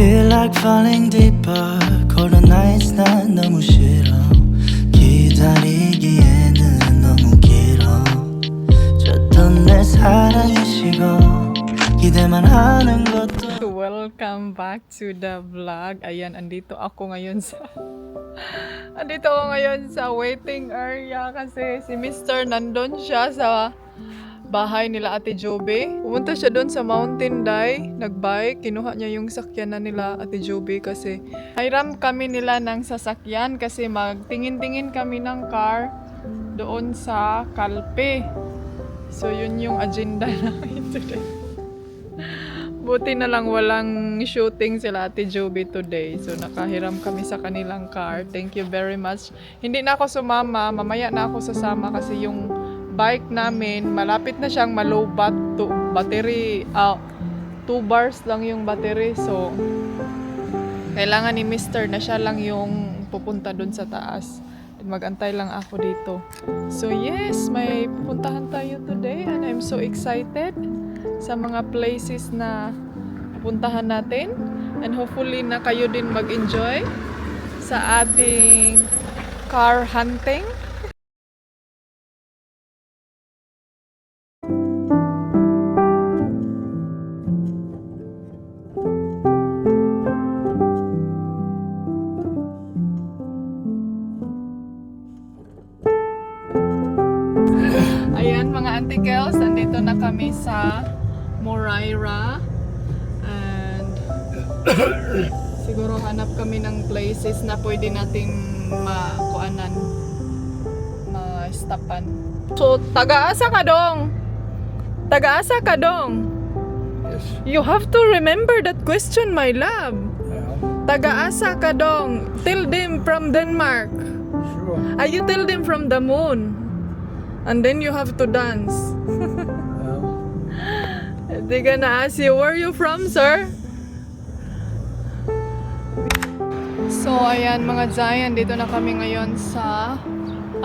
feel like falling deeper. Cold nights 나 너무 싫어. 기다리기에는 너무 길어. 줬던 내 사랑이 식어. 기대만 하는 것도. Welcome back to the vlog. Ayan, andito ako ngayon sa waiting area kasi si Mr. nandun siya sa bahay nila Ate Jobe. Pumunta siya doon sa Mountain Dye, nagbike, kinuha niya yung sakyanan nila Ate Jobe kasi hiram kami nila ng sasakyan kasi magtingin-tingin kami ng car doon sa Calpe. So yun yung agenda namin today. Buti na lang walang shooting sila Ate Jobe today. So nakahiram kami sa kanilang car. Thank you very much. Hindi na ako sumama, mamaya na ako sasama kasi yung bike namin, malapit na siyang malobat to battery. 2 bars lang yung battery. So kailangan ni Mr. na siya lang yung pupunta dun sa taas. Magantay lang ako dito. So yes, may pupuntahan tayo today and I'm so excited sa mga places na pupuntahan natin and hopefully na kayo din mag-enjoy sa ating car hunting. Ayan mga Auntie Kels, nandito na kami sa Moraira and siguro hanap kami ng places na pwede nating makuanan, ma-stopan. So, taga-asa ka dong? Taga-asa ka dong? Yes. You have to remember that question, my love. Taga-asa ka dong? Tell them from Denmark. Sure. You tell them from the moon. And then you have to dance. They're gonna ask you, where are you from, sir? So, ayan mga Zayan, dito na kami ngayon sa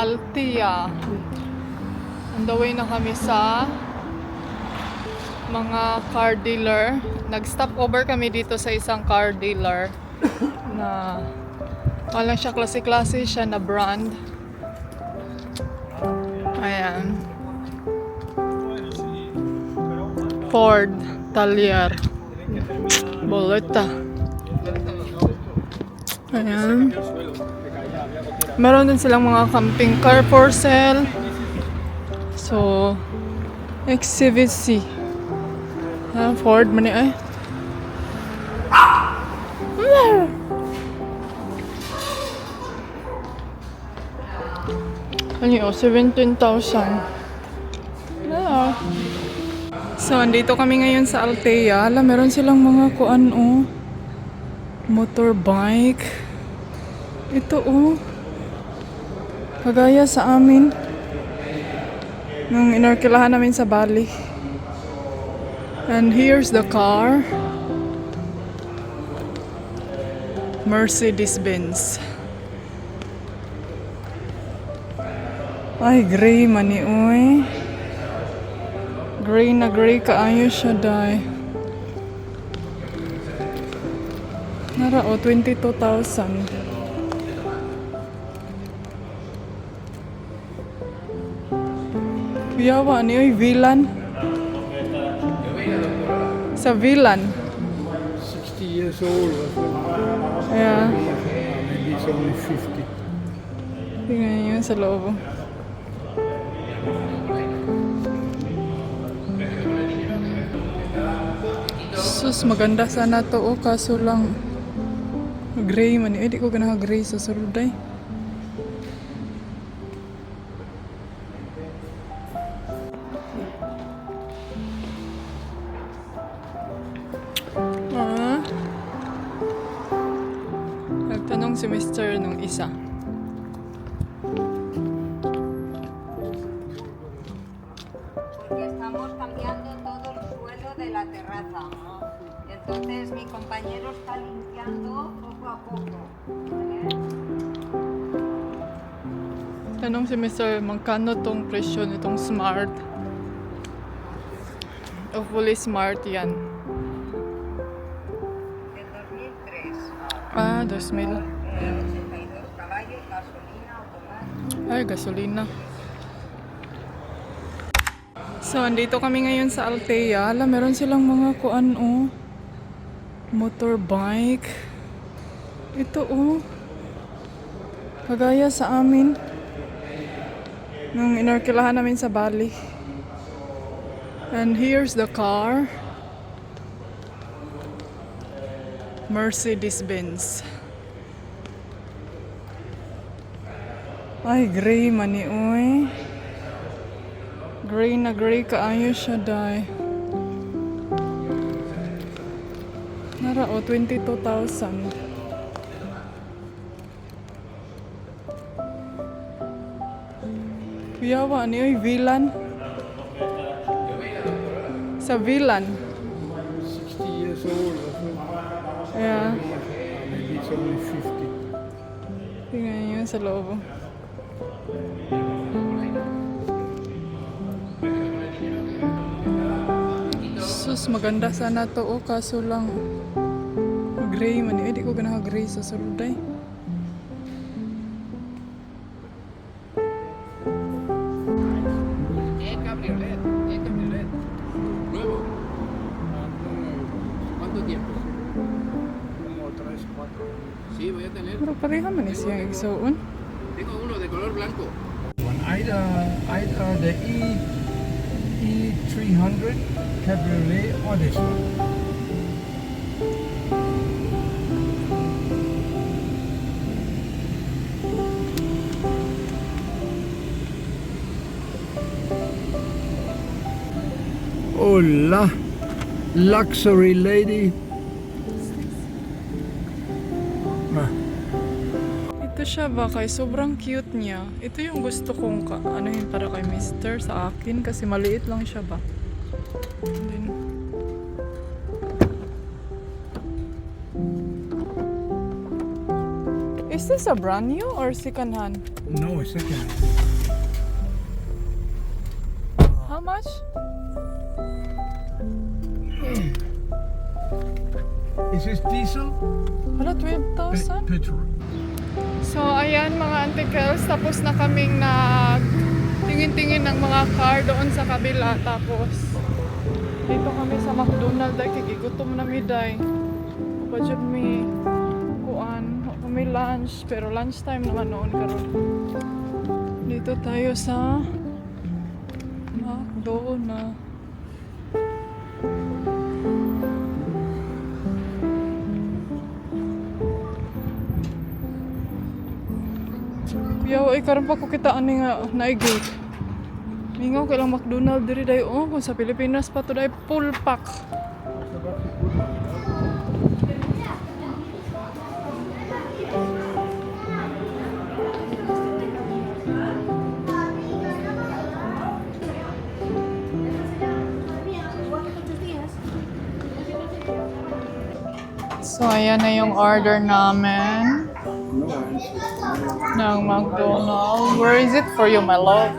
Altea. On the way na kami sa mga car dealer. Nag-stop over kami dito sa isang car dealer na walang siya klase-klase siya na brand. Ayan. Ford, Talyer, Boletta. Ayan. Meron din silang mga camping car for sale. So, XCVC. Ford man eh. Ano yun? 17,000. Yeah. So, andito kami ngayon sa Altea. Meron silang mga motorbike. Ito kagaya sa amin nung inarkilahan namin sa Bali. And here's the car. Mercedes-Benz. Ay, gray man ni oy. Gray na gray kaayo siya dai. Nara 22,000. Yawa ni oy Villan. Sa Villan. 60 years old. Yeah. Maybe it's only 50. Tingnan niyo sa loob. Sus, maganda sana to kaso lang gray man eh. Di ko ganaha gray sa suruday. Nagtanong si Mr. nung isa. Porque estamos cambiando todo el suelo de la terraza. Entonces mi compañero está limpiando poco a poco. ¿Vale? Tanong si Mr. magkano tong presyo nitong Smart. Hopefully Smart yan. Del Ah, 2,000. 82 caballos, gasolina automática. Ay, gasolina. So, andito kami ngayon sa Althea. Alam, meron silang mga kuan, oh. Motorbike. Ito, oh. Kagaya sa amin. Nung inarkilahan namin sa Bali. And here's the car. Mercedes-Benz. Ay, gray man ni, oy. Gray na gray kaayo siya, day. Nara, 22,000. Kuyawa ni, oy, Villan. Sa Villan. 60 years old. I think. Yeah. Maybe it's only 50. Tingnan niyo yun sa loob. Sus, maganda sana to, oh, kaso lang gray man. Eh, di ko ganaha gray sa sulday. Es cabriolet. Nuevo. ¿Cuánto tiempo? Como 3, 4. Sí, voy a tener. Pero pareha man eh siyang igsuon. Tengo uno de color blanco. Either the E300 Cabriolet or this one. Hola, luxury lady. Ito siya ba kay sobrang cute niya. Ito yung gusto kong anuhin para kay Mister sa akin kasi maliit lang siya ba. And then, is this a brand new or second hand? No, second. How much? Is this diesel? Hala, 12,000? Petrol. So, ayan mga antikels, tapos na kaming tingin-tingin ng mga car doon sa kabila. Tapos, dito kami sa McDonald's, ay kikigutom na miday. Budget me, kuan, kami lunch, pero lunchtime naman noon karon. Dito tayo sa McDonald's. Yaw, ay karon pa ko kita ani nga naigate. Mingaw kay lang McDonald's diri day oh, kung sa Pilipinas pa to day full pack. So ayan na yung order namin ng McDonald's. Where is it for you, my love?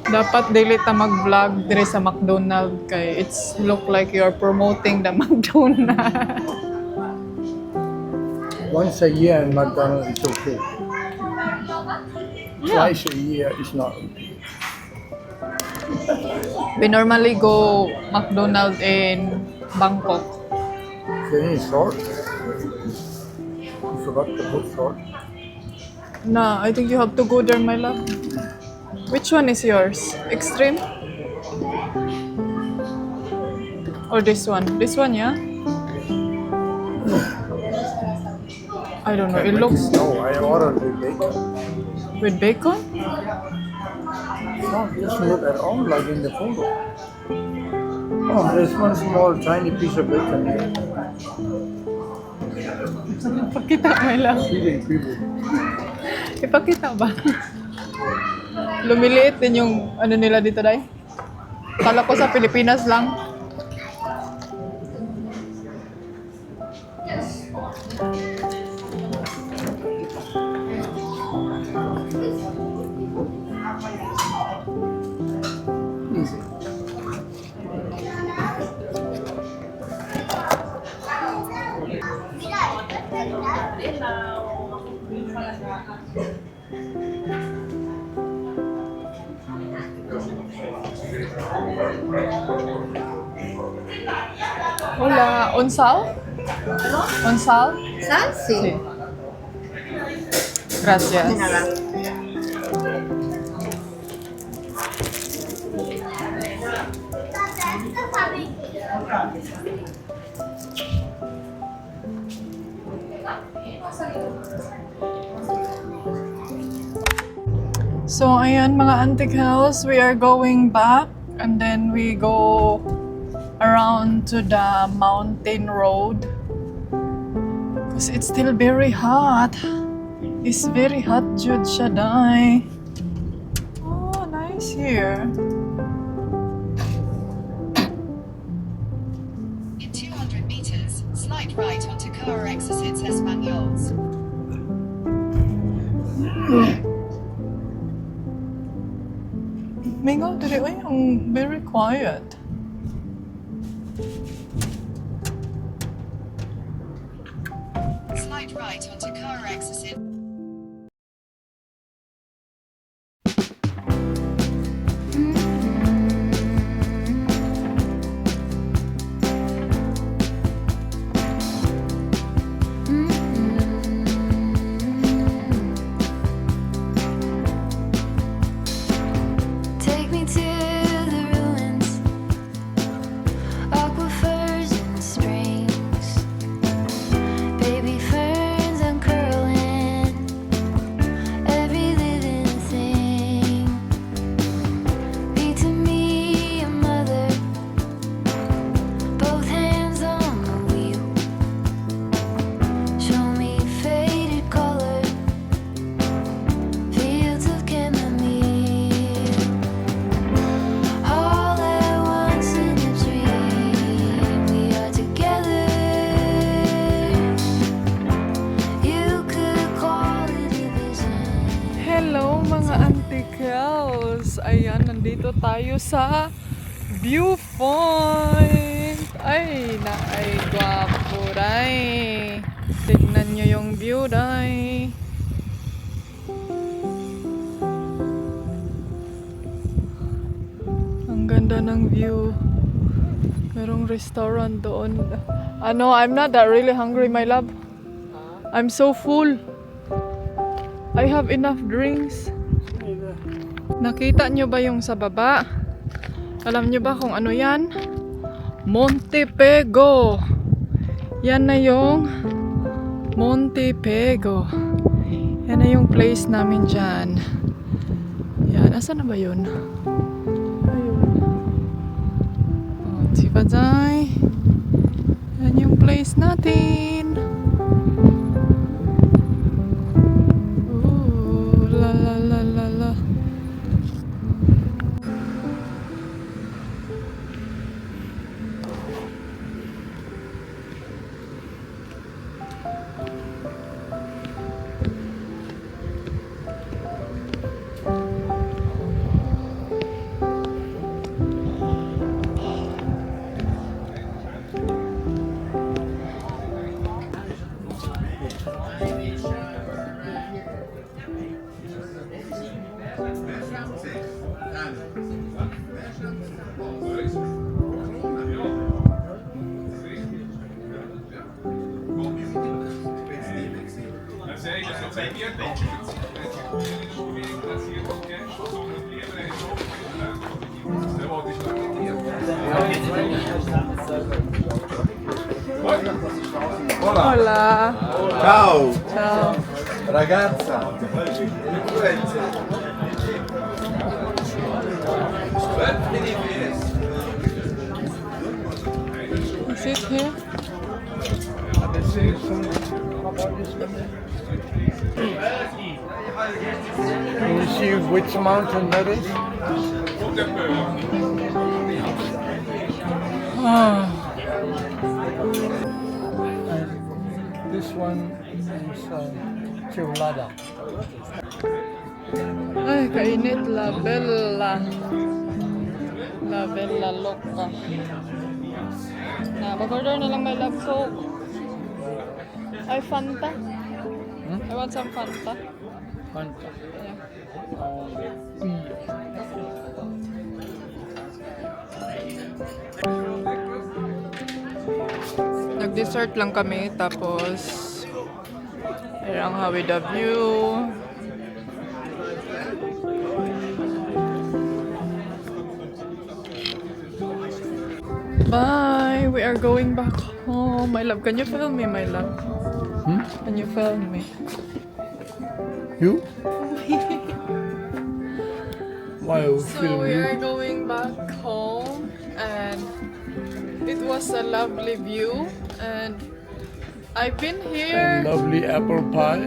Dapat dili ta mag-vlog dire sa McDonald's kay it's look like you're promoting the McDonald's. Once a year in McDonald's it's okay. Yeah. Twice a year is not okay. We normally go McDonald's in Bangkok. Any salt? You forgot to put salt. Nah, I think you have to go there, my love. Which one is yours? Extreme? Or this one? This one, yeah? I don't know. It looks No, I ordered with bacon. with bacon? No, it doesn't look at all like in the photo. Oh, there's one small tiny piece of bacon here. Ipakita, my love. Feeding people. Ipakita ba? Lumiliit din yung ano nila dito, day. Kala ko sa Pilipinas lang. Hola, ¿onsal? ¿Onsal? ¿Sal? Sí. Gracias. De nada. So, ayan mga Antique House, we are going back and then we go around to the mountain road because it's still very hot. It's very hot, Jude Shaddai. Oh, nice here. In 200 meters, slight right onto Coa Exercits Espanols. Mingo, dili ay ang very quiet. Slight right onto Coa Exercits. Take me to the ruins, aquifers and springs, baby ferns uncurling, every living thing. Be to me a mother, both hands on the wheel. Show me faded color, fields of chamomile. All at once in a dream, we are together. You could call it a vision. Hello mga Antique House! Ayan, nandito tayo sa viewpoint! Ay, naay gwapo day! Tignan nyo yung view day! Ang ganda ng view. Merong restaurant doon. Ano, I'm not that really hungry, my love. I'm so full. I have enough drinks. Nakita nyo ba yung sa baba? Alam nyo ba kung ano yan? Monte Pego. Yan na yung Monte Pego. Yan na yung place namin dyan. Yan. Asan na ba yun? Ayun. Oh, diba day? Yan yung place natin. Ooh, la la la la la. Hola. Ciao, Ciao. ragazza. Is it here? Can you see which mountain that is? Ah. This one is Chulada. Ay, kainit. La Bella. La Bella Loca. Na, mag-order na lang my love Coke. Ay, Fanta. I want some Fanta. Fanta. Yeah. Nag-dessert lang kami, tapos ang hawi the view. Bye! We are going back home. My love, can you film me, my love? Can you film me? You? Why you So film we you? are going back home, and it was a lovely view, and I've been here. Lovely apple pie.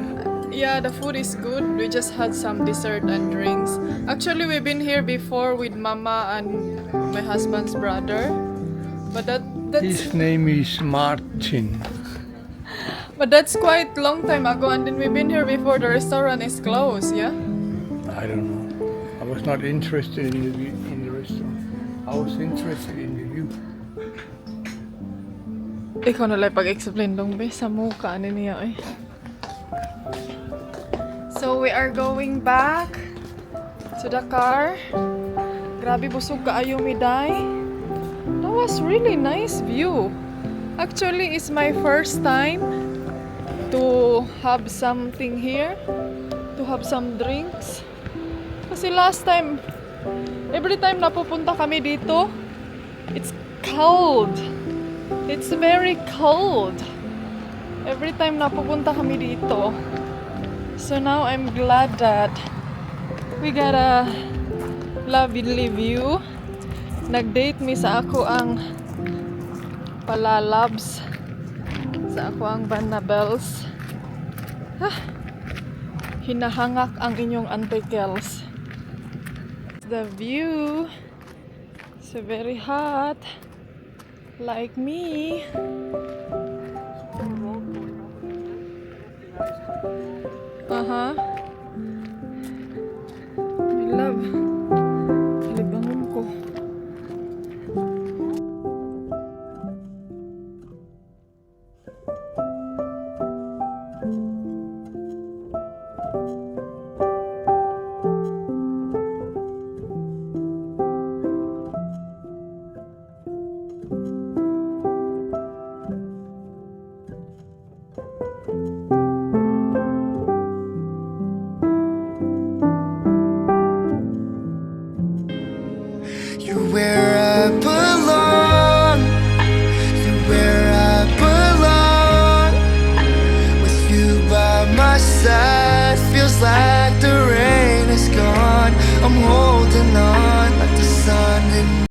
Yeah, the food is good. We just had some dessert and drinks. Actually, we've been here before with Mama and my husband's brother. But His name is Martin. that's quite long time ago, and then we've been here before the restaurant is closed, yeah? I don't know. I was not interested in the restaurant. I was interested in the view. Ikaw na lang pag-explain dong be sa mukha ni niya eh. So we are going back to the car. Grabe busog kaayo mi day. That was really nice view. Actually, it's my first time to have something here, to have some drinks. Kasi last time, every time napupunta kami dito, it's cold. It's very cold. Every time napupunta kami dito. So now I'm glad that we got a lovely view. Nag-date mi sa ako ang palalabs. Sa ako ang Vanabels. Hinahangak ang inyong antikels. The view. It's very hot. Like me. My love. Libangon ko. You wear